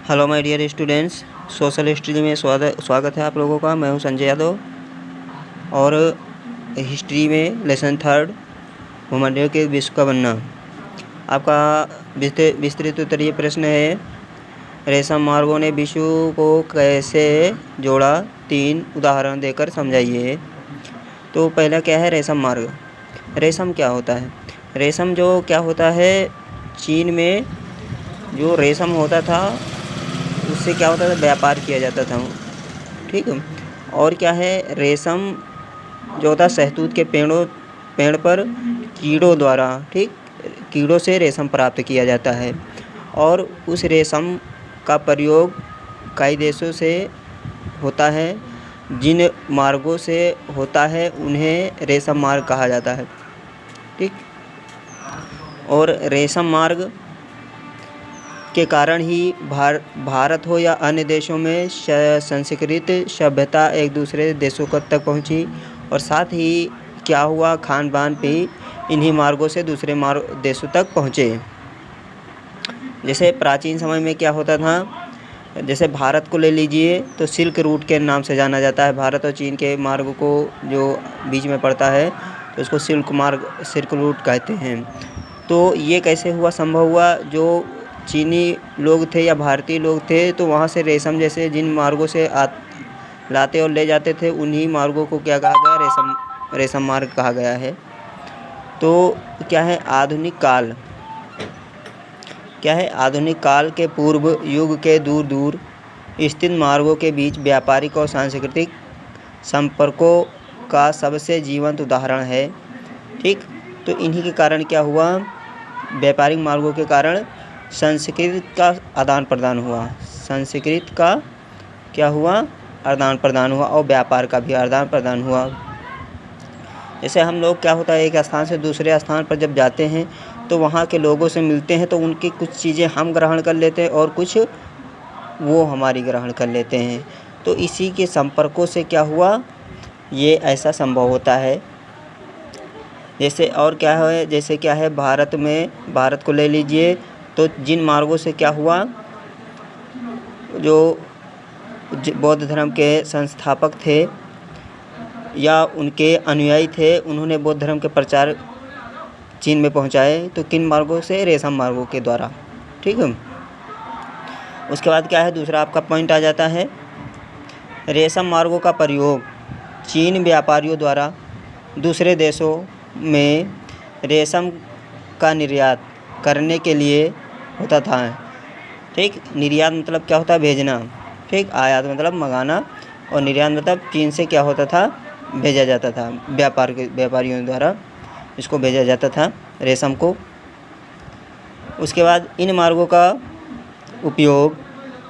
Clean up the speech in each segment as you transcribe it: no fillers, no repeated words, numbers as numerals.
Hello my dear students, social history में स्वागत है आप लोगों का। मैं हूं संजय यादव और हिस्ट्री में लेसन 3 भूमंडल के विश्व का बनना। आपका विस्तृत उत्तरीय प्रश्न है, रेशम मार्गों ने विश्व को कैसे जोड़ा? 3 उदाहरण देकर समझाइए। तो पहला क्या है रेशम मार्ग। रेशम क्या होता है? रेशम जो क्या होता है, चीन में जो रेशम होता था उससे क्या होता था, व्यापार किया जाता था। ठीक है। और क्या है, रेशम जो होता है शहतूत के पेड़ पर कीड़ों द्वारा, ठीक, कीड़ों से रेशम प्राप्त किया जाता है और उस रेशम का प्रयोग कई देशों से होता है। जिन मार्गों से होता है उन्हें रेशम मार्ग कहा जाता है। ठीक। और रेशम मार्ग के कारण ही भारत हो या अन्य देशों में संस्कृत सभ्यता एक दूसरे देशों तक पहुंची और साथ ही क्या हुआ, खान पान भी इन्हीं मार्गों से दूसरे देशों तक पहुंचे। जैसे प्राचीन समय में क्या होता था, जैसे भारत को ले लीजिए तो सिल्क रूट के नाम से जाना जाता है। भारत और चीन के मार्ग को जो बीच में पड़ता है तो उसको सिल्क रूट कहते हैं। तो ये कैसे हुआ, संभव हुआ? जो चीनी लोग थे या भारतीय लोग थे तो वहाँ से रेशम जैसे जिन मार्गों से लाते और ले जाते थे उन्हीं मार्गों को क्या कहा गया, रेशम मार्ग कहा गया है। तो क्या है, आधुनिक काल के पूर्व युग के दूर दूर स्थित मार्गों के बीच व्यापारिक और सांस्कृतिक संपर्कों का सबसे जीवंत उदाहरण है। ठीक। तो इन्हीं के कारण क्या हुआ, व्यापारिक मार्गों के कारण संस्कृत का आदान प्रदान हुआ। संस्कृत का क्या हुआ, आदान प्रदान हुआ और व्यापार का भी आदान प्रदान हुआ। जैसे हम लोग क्या होता है, एक स्थान से दूसरे स्थान पर जब जाते हैं तो वहाँ के लोगों से मिलते हैं तो उनकी कुछ चीज़ें हम ग्रहण कर लेते हैं और कुछ वो हमारी ग्रहण कर लेते हैं। तो इसी के संपर्कों से क्या हुआ, ये ऐसा संभव होता है। जैसे और क्या है, जैसे क्या है, भारत को ले लीजिए तो जिन मार्गों से क्या हुआ, जो बौद्ध धर्म के संस्थापक थे या उनके अनुयायी थे, उन्होंने बौद्ध धर्म के प्रचार चीन में पहुंचाए। तो किन मार्गों से? रेशम मार्गों के द्वारा। ठीक है। उसके बाद क्या है, दूसरा आपका पॉइंट आ जाता है, रेशम मार्गों का प्रयोग चीन व्यापारियों द्वारा दूसरे देशों में रेशम का निर्यात करने के लिए होता था। ठीक। निर्यात मतलब क्या होता है, भेजना। ठीक। आयात मतलब मंगाना और निर्यात मतलब चीन से क्या होता था, भेजा जाता था। व्यापारियों द्वारा इसको भेजा जाता था रेशम को। उसके बाद इन मार्गों का उपयोग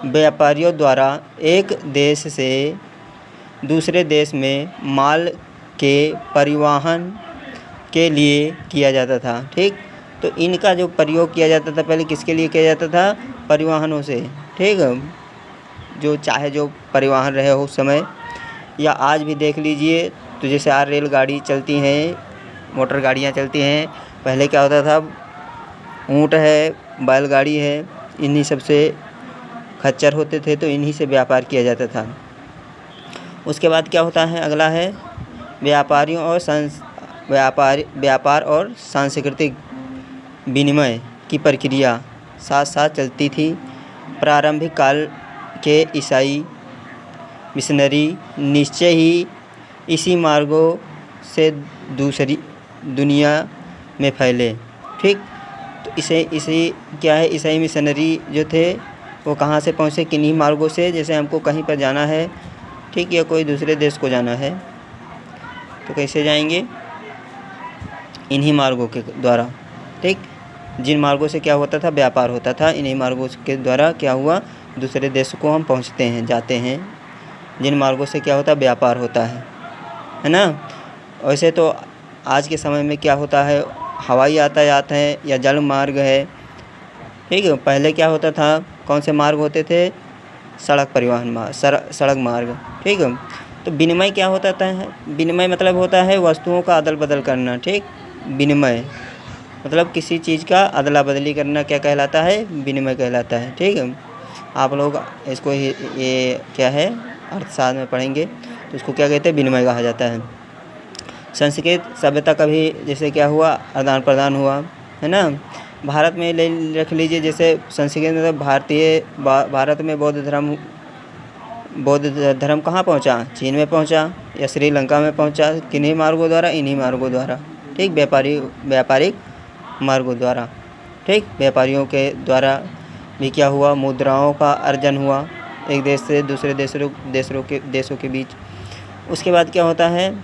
व्यापारियों द्वारा एक देश से दूसरे देश में माल के परिवहन के लिए किया जाता था। ठीक। तो इनका जो प्रयोग किया जाता था, पहले किसके लिए किया जाता था, परिवहनों से। ठीक है। जो परिवहन रहे हो उस समय, या आज भी देख लीजिए तो जैसे आज रेलगाड़ी चलती हैं, मोटर गाड़ियाँ चलती हैं, पहले क्या होता था, ऊँट है, बैलगाड़ी है, इन्हीं सब से खच्चर होते थे तो इन्हीं से व्यापार किया जाता था। उसके बाद क्या होता है, अगला है व्यापार और सांस्कृतिक विनिमय की प्रक्रिया साथ साथ चलती थी। प्रारंभिक काल के ईसाई मिशनरी निश्चय ही इसी मार्गों से दूसरी दुनिया में फैले। ठीक। तो ईसाई मिशनरी जो थे वो कहाँ से पहुँचे, किन्हीं मार्गों से। जैसे हमको कहीं पर जाना है, ठीक, या कोई दूसरे देश को जाना है तो कैसे जाएंगे, इन्हीं मार्गों के द्वारा। ठीक। जिन मार्गों से क्या होता था, व्यापार होता था, इन्हीं मार्गों के द्वारा क्या हुआ, दूसरे देशों को हम पहुंचते हैं, जाते हैं। जिन मार्गों से क्या होता, व्यापार होता है ना। वैसे तो आज के समय में क्या होता है, हवाई यातायात है या जल मार्ग है। ठीक है। पहले क्या होता था, कौन से मार्ग होते थे, सड़क मार्ग। ठीक है। तो विनिमय क्या होता है, विनिमय मतलब होता है वस्तुओं का अदल बदल करना। ठीक। विनिमय मतलब किसी चीज़ का अदला बदली करना क्या कहलाता है, विनिमय कहलाता है। ठीक है। आप लोग इसको ये क्या है अर्थशास्त्र में पढ़ेंगे, तो इसको क्या कहते हैं, विनिमय कहा जाता है। संस्कृत सभ्यता का भी जैसे क्या हुआ, आदान प्रदान हुआ, है ना। भारत में ले रख लीजिए, जैसे संस्कृत मतलब भारत में बौद्ध धर्म कहाँ पहुँचा, चीन में पहुँचा या श्रीलंका में पहुँचा, किन्हीं मार्गों द्वारा, इन्हीं मार्गों द्वारा, ठीक, व्यापारिक मार्गों द्वारा, ठीक। व्यापारियों के द्वारा भी क्या हुआ, मुद्राओं का अर्जन हुआ एक देश से दूसरे देशों के बीच। उसके बाद क्या होता है,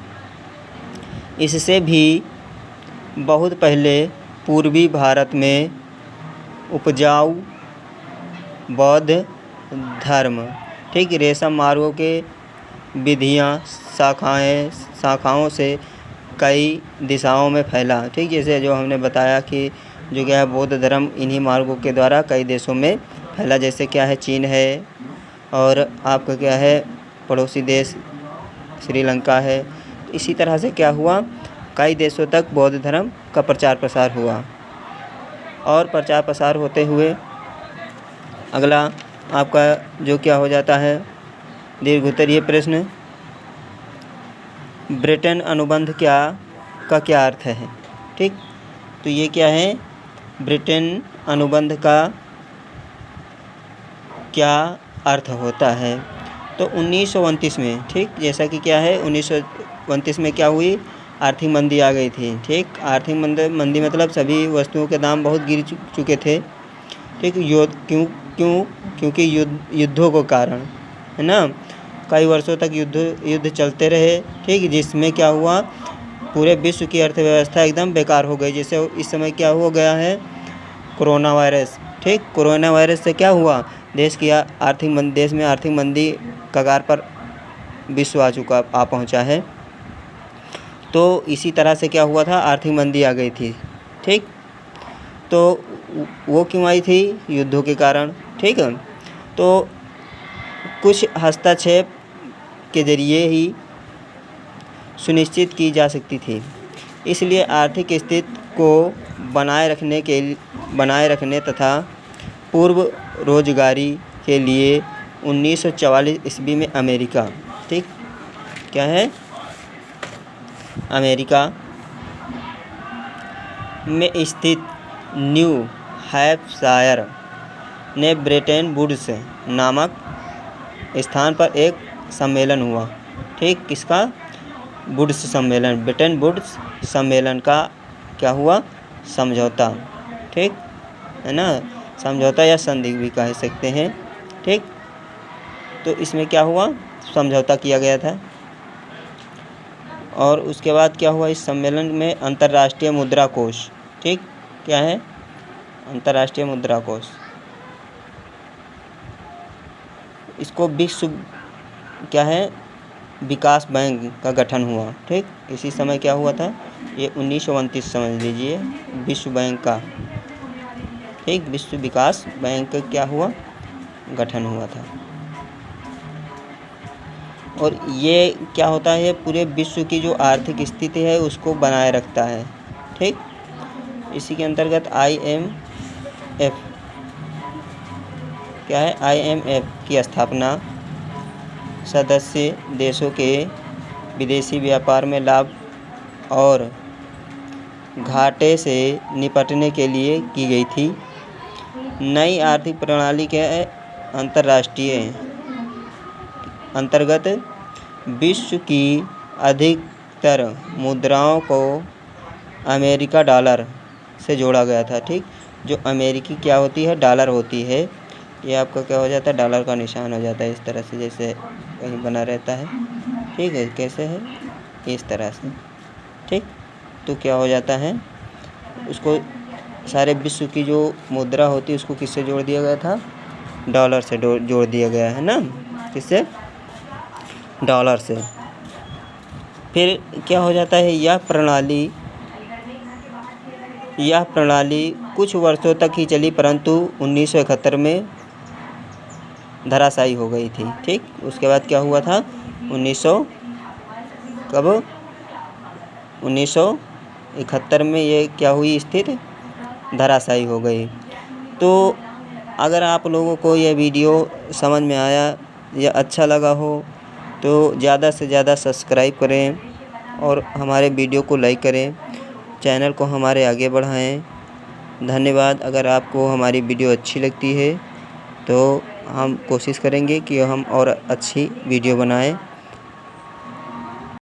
इससे भी बहुत पहले पूर्वी भारत में उपजाऊ बौद्ध धर्म, ठीक, रेशम मार्गों के विधियाँ शाखाओं से कई दिशाओं में फैला, ठीक। जैसे जो हमने बताया कि जो क्या है बौद्ध धर्म इन्हीं मार्गों के द्वारा कई देशों में फैला, जैसे क्या है चीन है, और आपका क्या है पड़ोसी देश श्रीलंका है। इसी तरह से क्या हुआ, कई देशों तक बौद्ध धर्म का प्रचार प्रसार हुआ। और प्रचार प्रसार होते हुए अगला आपका जो क्या हो जाता है, दीर्घोत्तरीय प्रश्न, ब्रिटेन अनुबंध का क्या अर्थ है, ठीक। तो ये क्या है, ब्रिटेन अनुबंध का क्या अर्थ होता है। तो 1929 में, ठीक, जैसा कि क्या है 1929 में क्या हुई, आर्थिक मंदी आ गई थी, ठीक। आर्थिक मंदी मतलब सभी वस्तुओं के दाम बहुत गिर चुके थे, ठीक। क्योंकि युद्धों के कारण, है ना, कई वर्षों तक युद्ध चलते रहे, ठीक, जिसमें क्या हुआ, पूरे विश्व की अर्थव्यवस्था एकदम बेकार हो गई। जैसे इस समय क्या हो गया है, कोरोना वायरस, ठीक। कोरोना वायरस से क्या हुआ, देश में आर्थिक मंदी कगार पर विश्व आ पहुंचा है। तो इसी तरह से क्या हुआ था, आर्थिक मंदी आ गई थी, ठीक। तो वो क्यों आई थी, युद्धों के कारण, ठीक। तो कुछ हस्तक्षेप के जरिए ही सुनिश्चित की जा सकती थी। इसलिए आर्थिक स्थिति को बनाए रखने तथा पूर्व रोजगारी के लिए 1944 ईस्वी में अमेरिका, ठीक, क्या है, अमेरिका में स्थित न्यू हैम्पशायर ने ब्रेटन वुड्स नामक स्थान पर एक सम्मेलन हुआ, ठीक। किसका, वुड्स सम्मेलन, ब्रेटन वुड्स सम्मेलन का क्या हुआ, समझौता, ठीक, है ना, समझौता या संधि भी कह सकते हैं, ठीक। तो इसमें क्या हुआ, समझौता किया गया था। और उसके बाद क्या हुआ, इस सम्मेलन में अंतर्राष्ट्रीय मुद्रा कोष, ठीक, क्या है, अंतर्राष्ट्रीय मुद्रा कोष, इसको विश्व क्या है, विकास बैंक का गठन हुआ, ठीक। इसी समय क्या हुआ था, ये 1929 समझ लीजिए, विश्व बैंक का, ठीक, विश्व विकास बैंक का क्या हुआ, गठन हुआ था। और ये क्या होता है, पूरे विश्व की जो आर्थिक स्थिति है उसको बनाए रखता है, ठीक। इसी के अंतर्गत IMF क्या है, IMF की स्थापना सदस्य देशों के विदेशी व्यापार में लाभ और घाटे से निपटने के लिए की गई थी। नई आर्थिक प्रणाली के अंतर्गत विश्व की अधिकतर मुद्राओं को अमेरिका डॉलर से जोड़ा गया था, ठीक। जो अमेरिकी क्या होती है, डॉलर होती है, ये आपका क्या हो जाता है, डॉलर का निशान हो जाता है इस तरह से, जैसे कहीं बना रहता है, ठीक है, कैसे है, इस तरह से, ठीक। तो क्या हो जाता है, उसको सारे विश्व की जो मुद्रा होती है उसको किससे जोड़ दिया गया था, डॉलर से जोड़ दिया गया है ना, किससे, डॉलर से। फिर क्या हो जाता है, यह प्रणाली कुछ वर्षों तक ही चली, परंतु 1971 में धराशायी हो गई थी, ठीक। उसके बाद क्या हुआ था, 1971 में ये क्या हुई, स्थिति धराशायी हो गई। तो अगर आप लोगों को यह वीडियो समझ में आया या अच्छा लगा हो तो ज़्यादा से ज़्यादा सब्सक्राइब करें और हमारे वीडियो को लाइक करें, चैनल को हमारे आगे बढ़ाएं। धन्यवाद। अगर आपको हमारी वीडियो अच्छी लगती है तो हम कोशिश करेंगे कि हम और अच्छी वीडियो बनाएं।